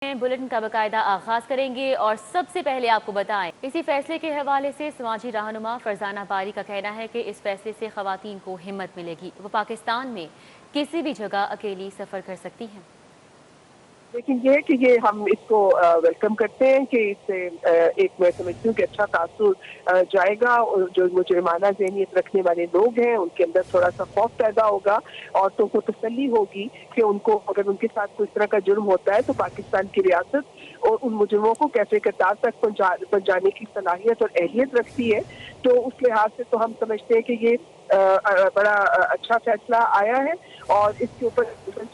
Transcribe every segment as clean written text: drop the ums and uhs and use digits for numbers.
Bulletin का बाकायदा आगाज करेंगे और सबसे पहले आपको बताएं, इसी फैसले के हवाले से समाजी रहनुमा फरजाना बारी का कहना है कि इस फैसले से खवातीन को हिम्मत मिलेगी, वो पाकिस्तान में किसी भी जगह अकेली सफर कर सकती हैं। लेकिन ये है कि ये हम इसको वेलकम करते हैं कि इससे एक मैं समझती हूँ कि अच्छा तासुर जाएगा और जो मुजरिमाना ज़हनियत रखने वाले लोग हैं उनके अंदर थोड़ा सा खौफ पैदा होगा, औरतों को तसल्ली होगी कि उनको अगर उनके साथ कोई इस तरह का जुर्म होता है तो पाकिस्तान की रियासत और उन मुजरिमों को कैसे कतार तक पहुँचाने की सलाहियत और अहलियत रखती है। तो उस लिहाज से तो हम समझते हैं कि ये बड़ा अच्छा फैसला आया है और इसके ऊपर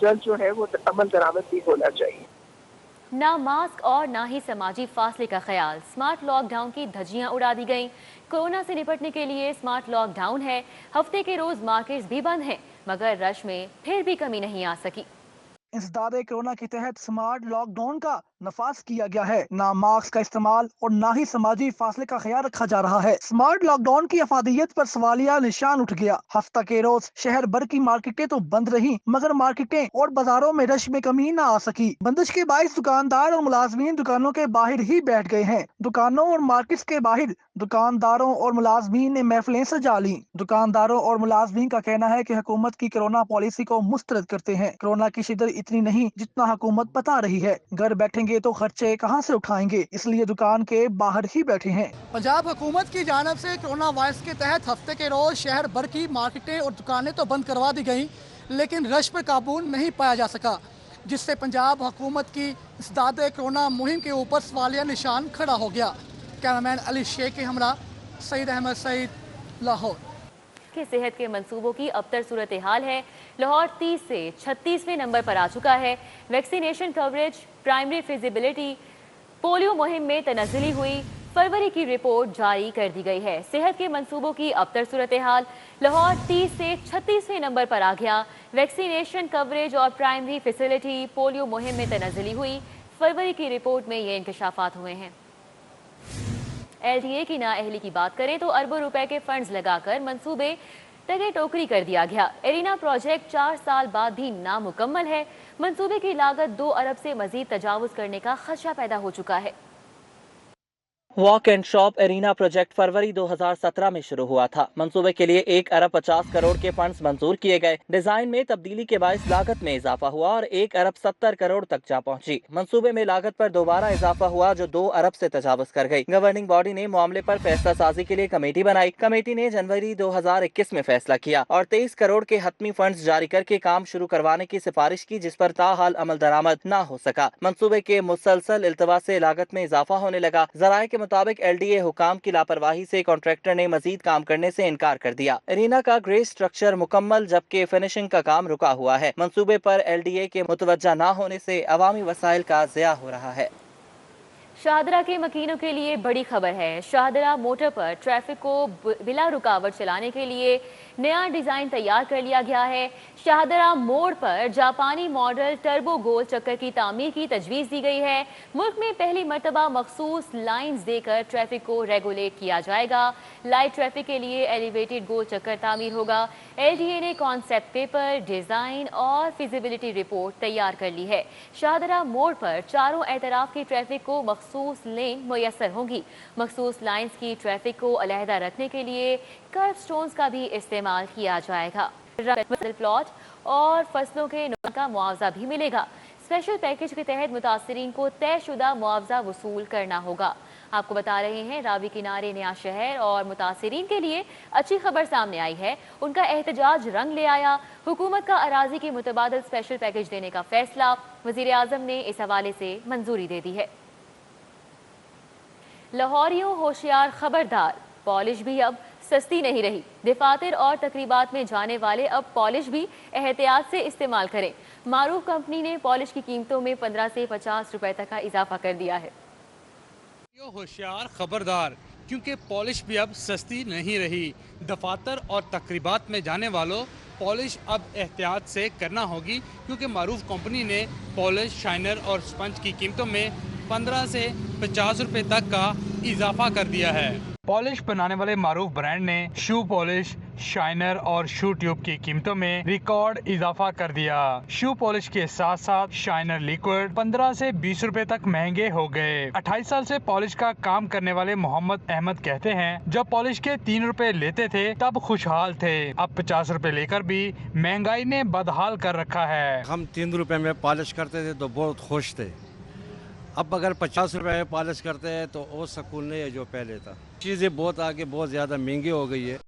जल्द जो है वो अमल दरामद भी होना चाहिए। ना मास्क और ना ही समाजी फासले का ख्याल, स्मार्ट लॉकडाउन की धज्जियां उड़ा दी गईं। कोरोना से निपटने के लिए स्मार्ट लॉकडाउन है, हफ्ते के रोज मार्केट्स भी बंद हैं, मगर रश में फिर भी कमी नहीं आ सकी। इंसदादे कोरोना के तहत स्मार्ट लॉकडाउन का नफाज किया गया है। ना मास्क का इस्तेमाल और ना ही समाजी फासले का ख्याल रखा जा रहा है। स्मार्ट लॉकडाउन की अफादियत पर सवालिया निशान उठ गया। हफ्ता के रोज शहर भर की मार्केटें तो बंद रही, मगर मार्केटें और बाजारों में रश में कमी न आ सकी। बंदिश के बाइस दुकानदार और मुलाजमीन दुकानों के बाहर ही बैठ गए हैं। दुकानों और मार्केट्स के बाहर दुकानदारों और मुलाजमीन ने महफिलें सजा ली। दुकानदारों और मुलाजमीन का कहना है कि हुकूमत की कोरोना पॉलिसी को मुस्तरद करते हैं। कोरोना की शिद्दत इतनी नहीं जितना हुकूमत बता रही है। घर बैठेंगे तो खर्चे कहां से उठाएंगे, इसलिए दुकान के बाहर ही बैठे हैं। पंजाब हुकूमत की जानिब से कोरोना वायरस के तहत हफ्ते के रोज शहर भर की मार्केटें और दुकानें तो बंद करवा दी गईं, लेकिन रश पर काबू नहीं पाया जा सका, जिससे पंजाब हुकूमत की इंसदादे कोरोना मुहिम के ऊपर सवालिया निशान खड़ा हो गया। कैमरामैन अली शेख के हमरा सईद अहमद सईद, लाहौर। के सेहत के मंसूबों की अबतर सूरत हाल है। लाहौर 30 से 36वें नंबर पर आ चुका है। Vaccination coverage, primary feasibility, polio मुहिम में तनज़्ज़ुली हुई। फरवरी की रिपोर्ट जारी कर दी गई है। सेहत के मंसूबों की अबतर सूरत हाल, लाहौर 30 से 36वें नंबर पर आ गया। वैक्सीनेशन कवरेज और प्राइमरी फैसिलिटी, पोलियो मुहिम में तनज़्ज़ुली हुई। फरवरी की रिपोर्ट में ये इंकशाफात हुए हैं। LDA की नाअहली की बात करें तो अरबों रुपए के फंड्स लगाकर मंसूबे टगे टोकरी कर दिया गया। एरिना प्रोजेक्ट 4 साल बाद भी नामुकम्मल है। मंसूबे की लागत 2 अरब से मजीद तजावुज करने का खदशा पैदा हो चुका है। Walk and shop arena project फरवरी 2017 में शुरू हुआ था। मंसूबे के लिए 1 अरब 50 करोड़ के फंड्स मंजूर किए गए। डिजाइन में तब्दीली के बायस लागत में इजाफा हुआ और 1 अरब 70 करोड़ तक जा पहुंची। मंसूबे में लागत पर दोबारा इजाफा हुआ जो 2 अरब से तजावुज कर गई। गवर्निंग बॉडी ने मामले पर फैसला साजी के लिए कमेटी बनाई। कमेटी ने जनवरी 2021 में फैसला किया और 23 करोड़ के हतमी फंड्स जारी करके काम शुरू करवाने की सिफारिश की, जिस पर ताहाल अमल दरामद न हो सका। मंसूबे के मुसलसल इल्तवा से लागत में इजाफा होने लगा। जराये के मुताबिक LDA हुकाम की लापरवाही से कॉन्ट्रैक्टर ने मजीद काम करने से इनकार कर दिया। एरिना का ग्रे स्ट्रक्चर मुकम्मल जबकि फिनिशिंग का काम रुका हुआ है। मंसूबे पर LDA के मुतवज्जा न होने से अवामी वसाइल का ज़िया हो रहा है। शाहदरा के मकीनों के लिए बड़ी खबर है। शाहदरा मोटर पर ट्रैफिक को बिला रुकावट चलाने के लिए नया डिजाइन तैयार कर लिया गया है। शाहदरा मोड़ पर जापानी मॉडल टर्बो गोल चक्कर की तामीर की तजवीज़ दी गई है। मुल्क में पहली मरतबा मखसूस लाइन्स देकर ट्रैफिक को रेगुलेट किया जाएगा। लाइट ट्रैफिक के लिए एलिवेटेड गोल चक्कर तामीर होगा। LDA ने कॉन्सेप्ट पेपर, डिजाइन और फिजिबिलिटी रिपोर्ट तैयार कर ली है। शाहदरा मोड़ पर चारों एतराफ की ट्रैफिक को मखसूस लेन मुयस्सर होंगी। मखसूस लाइन्स की ट्रैफिक को अलहदा रखने के लिए कर्व स्टोन्स का भी इस्तेमाल किया जाएगा। प्लॉट और फसलों के नुकसान का मुआवजा भी मिलेगा। स्पेशल पैकेज के तहत मुतासरीन को तयशुदा मुआवजा वसूल करना होगा। आपको बता रहे हैं, रावी किनारे नया शहर और मुतासरीन के लिए अच्छी खबर सामने आई है। उनका एहतजाज रंग ले आया। हुकूमत का अराजी की मुतबादल स्पेशल पैकेज देने का फैसला वजीर आजम ने इस हवाले से मंजूरी दे दी है। लाहौरियों होशियार खबरदार, पॉलिश भी अब सस्ती नहीं रही। दफातर और तकरीबात में जाने वाले अब पॉलिश भी एहतियात से इस्तेमाल करें। मारूफ कंपनी ने पॉलिश की कीमतों में 15 से 50 रुपए तक का इजाफा कर दिया है। होशियार खबरदार, क्योंकि पॉलिश भी अब सस्ती नहीं रही। दफातर और तकरीबात में जाने वालों पॉलिश अब एहतियात से करना होगी, क्योंकि मारूफ कंपनी ने पॉलिश, शाइनर और स्पंज की कीमतों में 15 से 50 रुपए तक का इजाफा कर दिया है। पॉलिश बनाने वाले मारूफ ब्रांड ने शू पॉलिश, शाइनर और शू ट्यूब की कीमतों में रिकॉर्ड इजाफा कर दिया। शू पॉलिश के साथ साथ शाइनर लिक्विड 15 से 20 रुपए तक महंगे हो गए। 28 साल से पॉलिश का काम करने वाले मोहम्मद अहमद कहते हैं, जब पॉलिश के 3 रुपए लेते थे तब खुशहाल थे, अब 50 रुपए लेकर भी महंगाई ने बदहाल कर रखा है। हम 3 रुपए में पॉलिश करते थे तो बहुत खुश थे, अब अगर 50 रुपए में पॉलिश करते हैं तो वो सुकून नहीं है जो पहले था। चीज़ें बहुत आगे बहुत ज़्यादा महंगी हो गई है।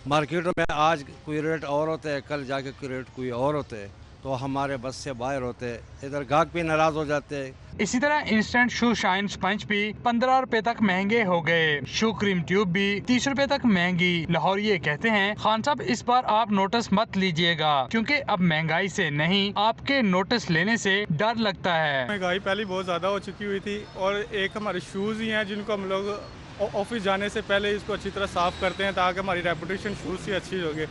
मार्केटों में आज कोई रेट और होते हैं, कल जाके कोई रेट कोई और होते हैं, तो हमारे बस से बाहर होते हैं, इधर गाहक भी नाराज हो जाते हैं। इसी तरह इंस्टेंट शू शाइन स्पंज भी 15 रुपए तक महंगे हो गए। शू क्रीम ट्यूब भी 30 रुपए तक महंगी। लाहौरिये कहते हैं, खान साहब इस बार आप नोटिस मत लीजिएगा, क्योंकि अब महंगाई से नहीं आपके नोटिस लेने से डर लगता है। महंगाई पहले बहुत ज्यादा हो चुकी हुई थी और एक हमारे शूज ही हैं जिनको हम लोग ऑफिस जाने से पहले इसको अच्छी तरह साफ करते हैं ताकि हमारी रेपुटेशन शूज से अच्छी होगी।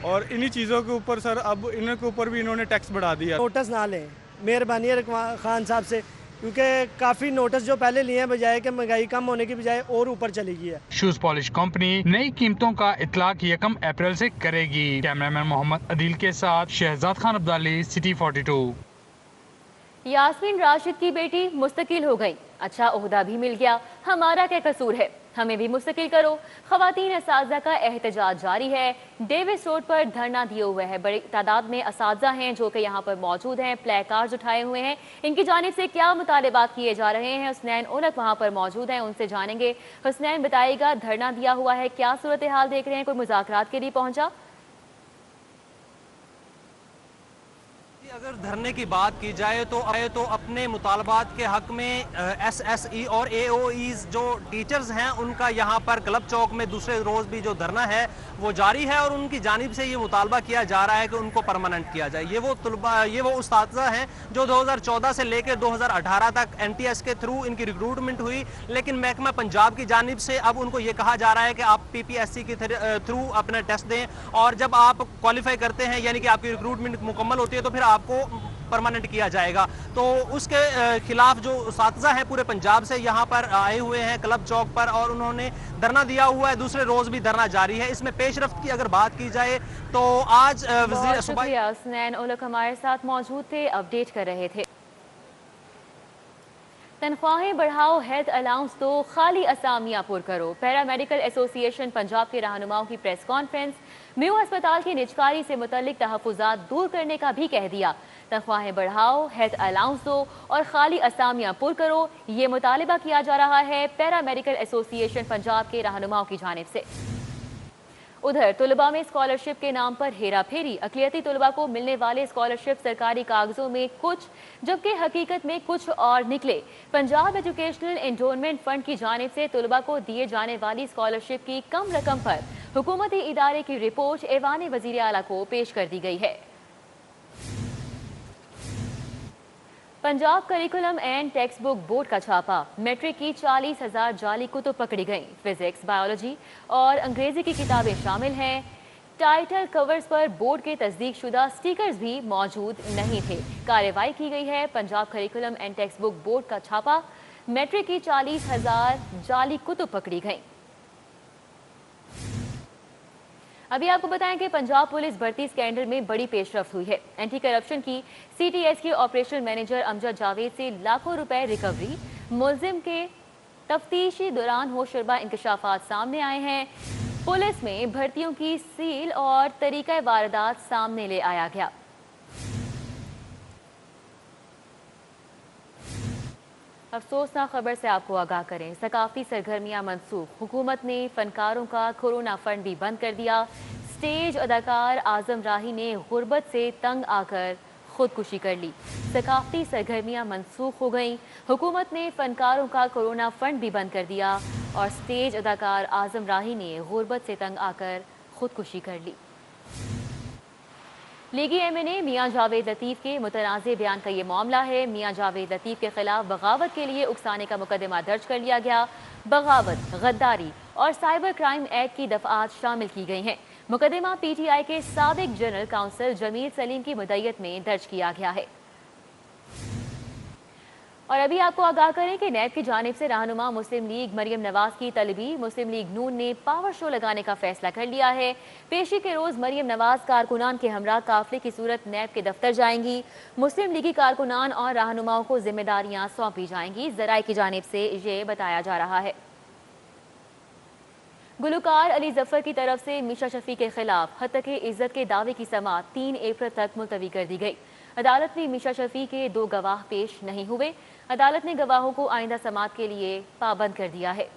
और इन्हीं चीज़ों के ऊपर सर अब इनके ऊपर भी इन्होंने टैक्स बढ़ा दिया। नोटिस ना लें, मेहरबानी है खान साहब से, क्योंकि काफ़ी नोटिस जो पहले लिए हैं बजाय कि महंगाई कम होने की बजाय और ऊपर चली गई है। शूज पॉलिश कंपनी नई कीमतों का इतलाक 1 अप्रैल से करेगी। कैमरामैन मोहम्मद अदील के साथ शहजाद खान अब्दाली, सिटी 42। यास्मीन राशिद की बेटी मुस्तकिल हो गई, अच्छा ओहदा भी मिल गया, हमारा क्या कसूर है, हमें भी मुस्तकिल करो। खवातीन असातिज़ा का एहतजाज जारी है। डेविस रोड पर धरना दिए हुए है, बड़ी तादाद में असातिज़ा हैं जो कि यहाँ पर मौजूद हैं, प्ले कार्ड्स उठाए हुए हैं। इनकी जानिब से क्या मुतालिबात किए जा रहे हैं, हुसनैन ओलक वहाँ पर मौजूद हैं, उनसे जानेंगे। हुसनैन बताइएगा, धरना दिया हुआ है, क्या सूरत हाल देख रहे हैं, कोई मुज़ाकरात के लिए पहुँचा? अगर धरने की बात की जाए तो अपने मुतालबात के हक में SSE और AOEs जो टीचर्स हैं उनका यहाँ पर क्लब चौक में दूसरे रोज भी जो धरना है वो जारी है और उनकी जानिब से ये मुतालबा किया जा रहा है कि उनको परमानेंट किया जाए। ये वो उस्ताद हैं जो 2014 से लेकर 2018 तक NTS के थ्रू इनकी रिक्रूटमेंट हुई, लेकिन महकमा पंजाब की जानिब से अब उनको ये कहा जा रहा है कि आप PPSC के थ्रू अपना टेस्ट दें और जब आप क्वालिफाई करते हैं यानी कि आपकी रिक्रूटमेंट मुकम्मल होती है तो फिर आपको परमानेंट किया जाएगा। तो उसके खिलाफ जो उस्तातिज़ा हैं पूरे पंजाब से यहाँ पर आए हुए हैं क्लब चौक पर और उन्होंने धरना दिया हुआ है, दूसरे रोज भी धरना जारी है। इसमें पेशरफ्त की अगर बात की जाए तो आज वज़ीर शुक्रिया, हुसनैन ओलक हमारे साथ मौजूद थे, अपडेट कर रहे थे। तनख्वाहें बढ़ाओ, हेल्थ अलाउंस दो, खाली असामियां पुर करो। पैरामेडिकल एसोसिएशन पंजाब के रहनुमाओं की प्रेस कॉन्फ्रेंस, म्यू अस्पताल की निजकारी से मुतल्लिक तहफ़्फ़ुज़ात दूर करने का भी कह दिया। तनख्वाहें बढ़ाओ, हेल्थ अलाउंस दो और खाली असामियां पुर करो, ये मुतालिबा किया जा रहा है पैरामेडिकल एसोसिएशन पंजाब के रहनुमाओं की जानिब से। उधर तुलबा में स्कॉलरशिप के नाम पर हेरा फेरी, अक़लियती तुलबा को मिलने वाले स्कॉलरशिप सरकारी कागजों में कुछ जबकि हकीकत में कुछ और निकले। पंजाब एजुकेशनल एंडोनमेंट फंड की जानिब से तुलबा को दिए जाने वाली स्कॉलरशिप की कम रकम पर हुकूमती इदारे की रिपोर्ट ऐवान वज़ीर आला को पेश कर दी गई है। Punjab curriculum and text book board का छापा, मैट्रिक की 40,000 जाली कुतुब पकड़ी गई। फिजिक्स, बायोलॉजी और अंग्रेजी की किताबें शामिल हैं। टाइटल कवर्स पर बोर्ड के तस्दीक शुदा स्टिकर्स भी मौजूद नहीं थे। कार्रवाई की गई है। Punjab curriculum and text book board का छापा, मैट्रिक की 40,000 जाली कुतुब पकड़ी गई। अभी आपको बताएं कि पंजाब पुलिस भर्ती स्कैंडल में बड़ी पेशरफ्त हुई है। एंटी करप्शन की CTS के ऑपरेशन मैनेजर अमजद जावेद से लाखों रुपए रिकवरी, मुलजिम के तफ्तीशी दौरान होशरुबा इंकशाफात सामने आए हैं। पुलिस में भर्तियों की सील और तरीका वारदात सामने ले आया गया। अफसोसनाक खबर से आपको आगाह करें, सकाफी सरगर्मियां मनसूख, हुकूमत ने फनकारों का कोरोना फंड भी बंद कर दिया। स्टेज अदाकार आजम राही ने गुर्बत से तंग आकर खुदकुशी कर ली। सकाफती सरगर्मियां मनसूख हो गईं। हुकूमत ने फनकारों का कोरोना फंड भी बंद कर दिया और स्टेज अदाकार आजम राही ने गुर्बत से तंग आकर खुदकुशी कर ली। लीगी MNA मियां जावेद लतीफ़ के मुतनाज़े बयान का ये मामला है। मियां जावेद लतीफ़ के खिलाफ बगावत के लिए उकसाने का मुकदमा दर्ज कर लिया गया। बगावत, गद्दारी और साइबर क्राइम एक्ट की दफ़ात शामिल की गई हैं। मुकदमा PTI के साबिक जनरल काउंसिल जमील सलीम की मुद्दत में दर्ज किया गया है। और अभी आपको आगाह करें कि नैब की जानिब से रहनुमा मुस्लिम लीग मरियम नवाज की तलबी मुस्लिम लीग नून ने पावर शो लगाने का फैसला कर लिया है। पेशी के रोज मरियम नवाज कारकुनान के हमरा काफिले की सूरत नैब के दफ्तर जाएंगी। मुस्लिम लीगी कारकुनान और रहनुमाओं को जिम्मेदारियां सौंपी जाएंगी, जराए की जानिब से ये बताया जा रहा है। गुलकार अली जफर की तरफ से मीशा शफी के खिलाफ हत्या के इज्जत के दावे की समाअत 3 अप्रैल तक मुलतवी कर दी गई। अदालत में मीशा शफी के 2 गवाह पेश नहीं हुए। अदालत ने गवाहों को आइंदा समाअत के लिए पाबंद कर दिया है।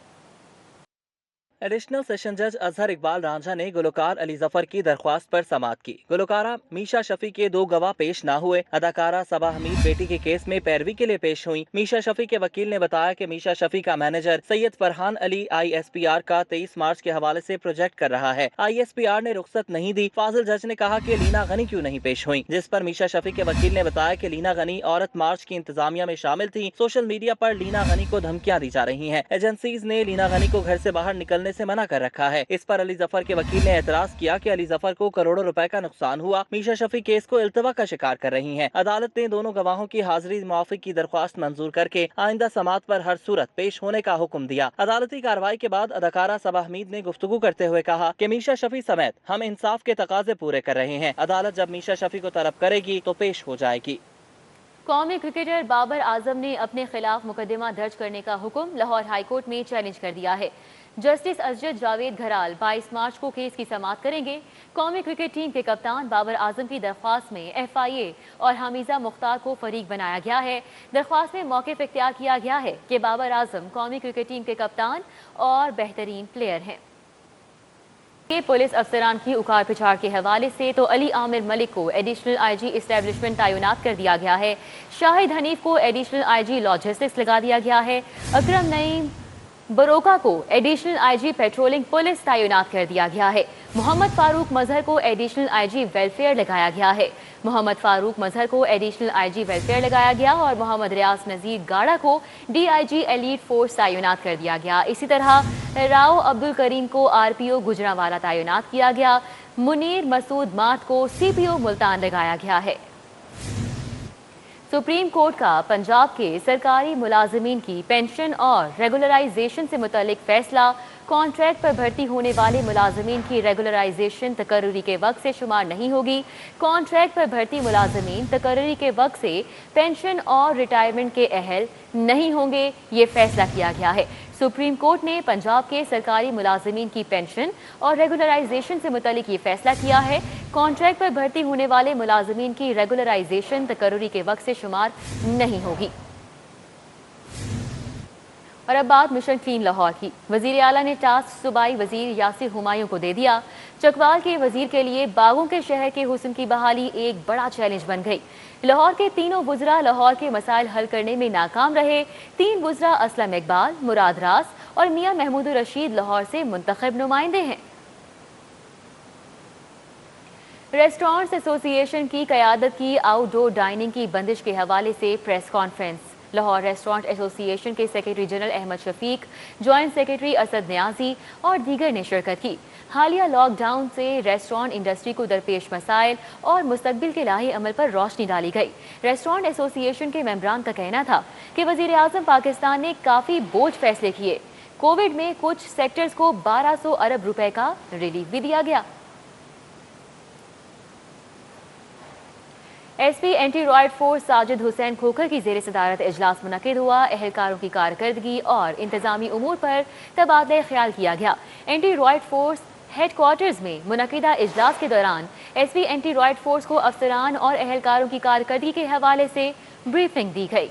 एडिशनल सेशन जज अजहर इकबाल रांझा ने गुलकार अली जफर की दरख्वास्त पर समाअत की। गुलकारा मीशा शफी के 2 गवाह पेश ना हुए। अदाकारा सबा हमीद बेटी के केस में पैरवी के लिए पेश हुई। मीशा शफी के वकील ने बताया कि मीशा शफी का मैनेजर सैयद फरहान अली ISPR का 23 मार्च के हवाले से प्रोजेक्ट कर रहा है। ISPR ने रुख्सत नहीं दी। फाजिल जज ने कहा कि लीना गनी क्यों नहीं पेश हुई, जिस पर मीशा शफी के वकील ने बताया कि लीना गनी औरत मार्च की इंतजामिया में शामिल थी। सोशल मीडिया पर लीना गनी को धमकियां दी जा रही हैं। एजेंसीज ने लीना गनी को घर से बाहर निकलने से मना कर रखा है। इस पर अली जफर के वकील ने एतराज किया कि अली जफर को करोड़ों रुपए का नुकसान हुआ। मीशा शफी केस को इल्तवा का शिकार कर रही हैं। अदालत ने दोनों गवाहों की हाजिरी मुआफिक की दरख्वास्त मंजूर करके आइंदा समाअत पर हर सूरत पेश होने का हुक्म दिया। अदालती कार्रवाई के बाद अदाकारा सबा हमीद ने गुफ्तगू करते हुए कहा कि मीशा शफी समेत हम इंसाफ के तकाजे पूरे कर रहे हैं। अदालत जब मीशा शफी को तलब करेगी तो पेश हो जाएगी। कौमी क्रिकेटर बाबर आजम ने अपने खिलाफ मुकदमा दर्ज करने का हुक्म लाहौर हाई कोर्ट में चैलेंज कर दिया है। जस्टिस अजद जावेद घराल 22 मार्च को केस की समाअत करेंगे। कौमी क्रिकेट टीम के कप्तान बाबर आजम की दरख्वास्त में FIA और हमीजा मुख्तार को फरीक बनाया गया है। दरख्वास्त में मौक़िफ़ इख्तियार किया गया है कि बाबर आजम कौमी क्रिकेट टीम के कप्तान और बेहतरीन प्लेयर हैं। पुलिस अफसरान की उखाड़ पिछाड़ के हवाले से तो अली आमिर मलिक को एडिशनल IG इस्टेब्लिशमेंट तैनात कर दिया गया है। शाहिद हनीफ को एडिशनल IG लॉजिस्टिक्स लगा दिया गया है। अकरम नईम बरोका को एडिशनल IG पेट्रोलिंग पुलिस तैनात कर दिया गया है। मोहम्मद फारूक मजहर को एडिशनल IG वेलफेयर लगाया गया है। मोहम्मद फारूक मजहर को एडिशनल IG वेलफेयर लगाया गया और मोहम्मद रियाज नज़ीर गाड़ा को DIG एलीट फोर्स तैनात कर दिया गया। इसी तरह राव अब्दुल करीम को RPO गुजरांवाला तैनात किया गया। मुनीर मसूद मात को CPO मुल्तान लगाया गया है। सुप्रीम कोर्ट का पंजाब के सरकारी मुलाजमीन की पेंशन और रेगुलराइजेशन से मुतल्लिक फैसला। कॉन्ट्रैक्ट पर भर्ती होने वाले मुलाजमीन की रेगुलराइजेशन तकर्रुरी के वक्त से शुमार नहीं होगी। कॉन्ट्रैक्ट पर भर्ती मुलाजमीन तकर्रुरी के वक्त से पेंशन और रिटायरमेंट के अहल नहीं होंगे, ये फैसला किया गया है। सुप्रीम कोर्ट ने पंजाब के सरकारी मुलाजमीन की पेंशन और रेगुलराइजेशन से मुतल्लिक ये फैसला किया है। कॉन्ट्रैक्ट पर भर्ती होने वाले मुलाजमीन की रेगुलराइजेशन तकर्रुरी के वक्त से शुमार नहीं होगी। और अब बात मिशन क्लीन लाहौर की। वजीर आला ने टास्क सूबाई वजीर यासिर हुमायूं को दे दिया। चकवाल के वजीर के लिए बागों के शहर के हुस्न की बहाली एक बड़ा चैलेंज बन गई। लाहौर के तीनों वुज़रा लाहौर के मसाइल हल करने में नाकाम रहे। 3 वुज़रा असलम इकबाल, मुराद रास और मियां महमूद रशीद लाहौर से मुंतखब नुमाइंदे हैं। रेस्टोरेंट्स एसोसिएशन की क़यादत की आउटडोर डाइनिंग की बंदिश के हवाले से press conference. Lahore restaurant association के secretary general Ahmad Shafiq, joint secretary Asad Niazi और दीगर ने शिरकत की। हालिया लॉकडाउन से रेस्टोरेंट इंडस्ट्री को दरपेश मसाइल और मुस्तकबिल के लाहे अमल पर रोशनी डाली गई। रेस्टोरेंट एसोसिएशन के मेंबरान का कहना था कि वज़ीर आज़म पाकिस्तान ने काफ़ी बोझ फैसले किए। कोविड में कुछ सेक्टर्स को 1200 अरब रुपए का रिलीफ भी दिया गया। SP anti riot force Sajid Hussain Khokhar की ज़ेर सदारत इजलास मुनक़िद हुआ। एहलकारों की कारकर्दगी और इंतजामी उमूर पर तबादला ख्याल किया गया। एंटी रॉयड फोर्स हेडक्वार्टर्स में मुनक़िदा इजलास के दौरान SP एंटी रॉयड फोर्स को अफसरान और एहलकारों की कारकर्दगी के हवाले से ब्रीफिंग दी गई।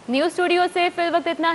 न्यूज़ स्टूडियो से फिल वक्त इतना ही।